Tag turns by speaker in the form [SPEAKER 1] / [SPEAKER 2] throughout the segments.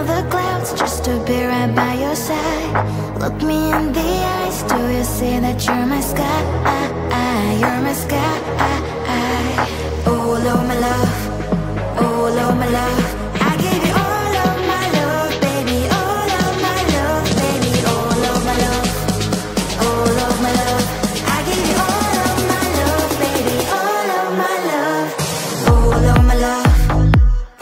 [SPEAKER 1] all the clouds just to be right by your side. Look me in the eyes, do you see that you're my sky? You're my sky. Oh Lord, my love. Oh Lord, my love. I give you all of my love, baby. All of my love, baby. All of my love. All of my love. I give you all of my love, baby. All of my love. All of my love.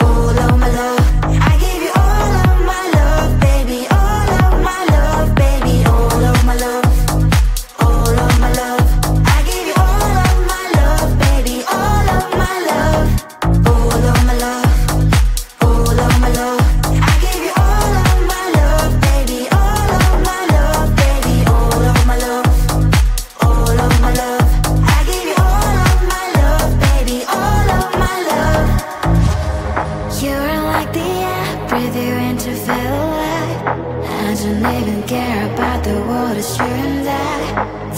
[SPEAKER 1] All of my love. I give you all of my love, baby. All of my love, baby. All of my love. All of my love. I give you all of my love, baby. All of my love. All of my love. All of my love. I give you all of my love, baby. All of my love, baby. All of my love. All of my love. I give you all of my love, baby. All of my love. You're like the air, breathe you in to feel alive. I don't even care about the world, it's you and I.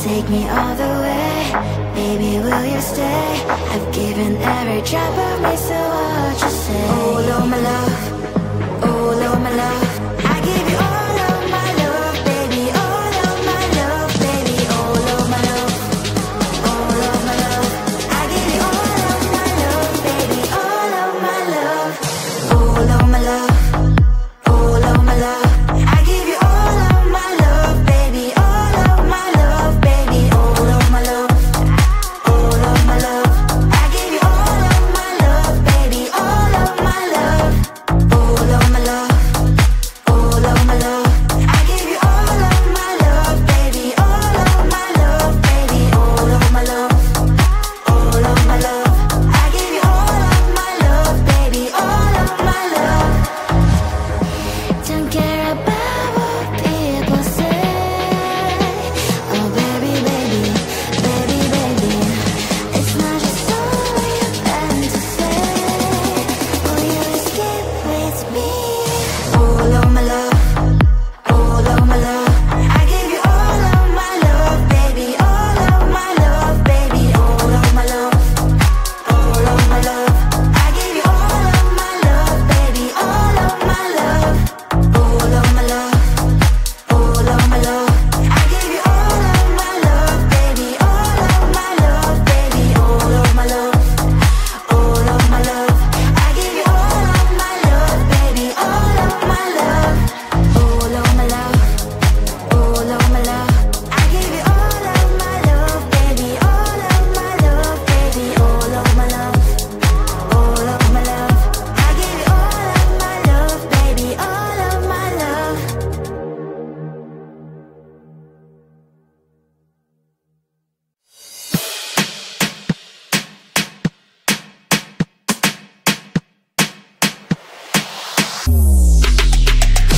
[SPEAKER 1] Take me all the way, baby, will you stay? I've given every drop of me, so what you say? Oh Lord, my love. Oh Lord, my love. I give you all of my love, baby. All of my love, baby. All of my love. All of my love. I give you all of my love, baby. All of my love. All of my love. All of my love. I give you all of my love, baby. All of my love, baby. All of my love. All of my love. I give you all of my love, baby. All of my love. All of my love. All of my love. I give you all of my love, baby. All of my love, baby. All of my love. All of my love. I give you all of my love, baby. All of my love. Don't care about what people say. Oh baby, baby, baby, baby. It's not just story of fantasy. Will you escape with me? All of my love. All of my love. I give you all of my love, baby. All of my love, baby. All of my love. All of my love. I give you all of my love, baby. All of my love. All of my love. All of my love. I give you all of my love, baby. All of my love, baby. All of my love. All of my love. I give you all of my love, baby. All of my love. All of my love. All of my love. I give you all of my love, baby. All of my love, baby. All of my love. All of my love. I give you all of my love, baby. All of my love.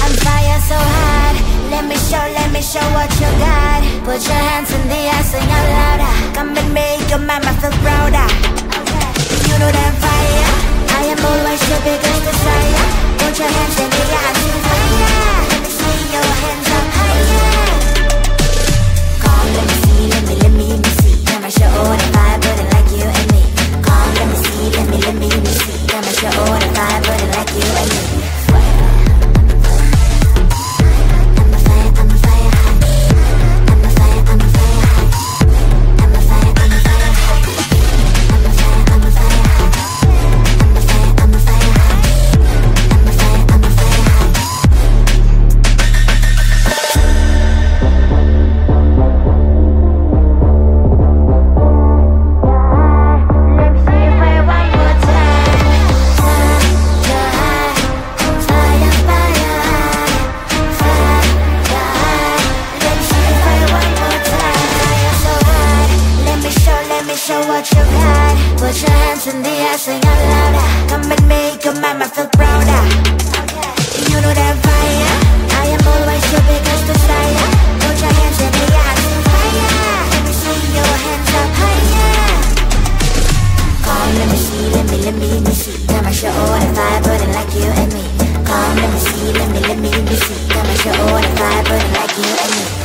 [SPEAKER 1] I'm fire so hot. Let me show what you got. Put your hands in the air, sing out louder. Come and make your mama feel prouder. You know that fire. I am always your biggest desire. Put your hands in the air and sing fire. Let me see your hands up higher. Come, let me see, let me see. I'ma show all the fire burning like you and me. Come, let me see, let me see. I'ma show all the fire burning like you and me. I'm a fire, I'm a fire high. I'm a fire, I'm a fire high. I'm a fire, I'm a fire high. I'm a fire, I'm a fire high. I'm a fire, I'm a fire high. I'm a fire, I'm a fire high. Let me see you fire one more time. Fire, fire, fire, fire. Let me see you fire one more time. Fire so hot. Let me show what you got. Put your hands in the air, sing out louder. Come and make your mama feel prouder. You know that fire. I am always your biggest desire. Put your hands in the air, sing fire. Let me see your hands up higher. Come, let me see, let me see. I'ma show all the fire burning like you and me. Come, let me see, let me see. I'ma show all the fire burning like you and me.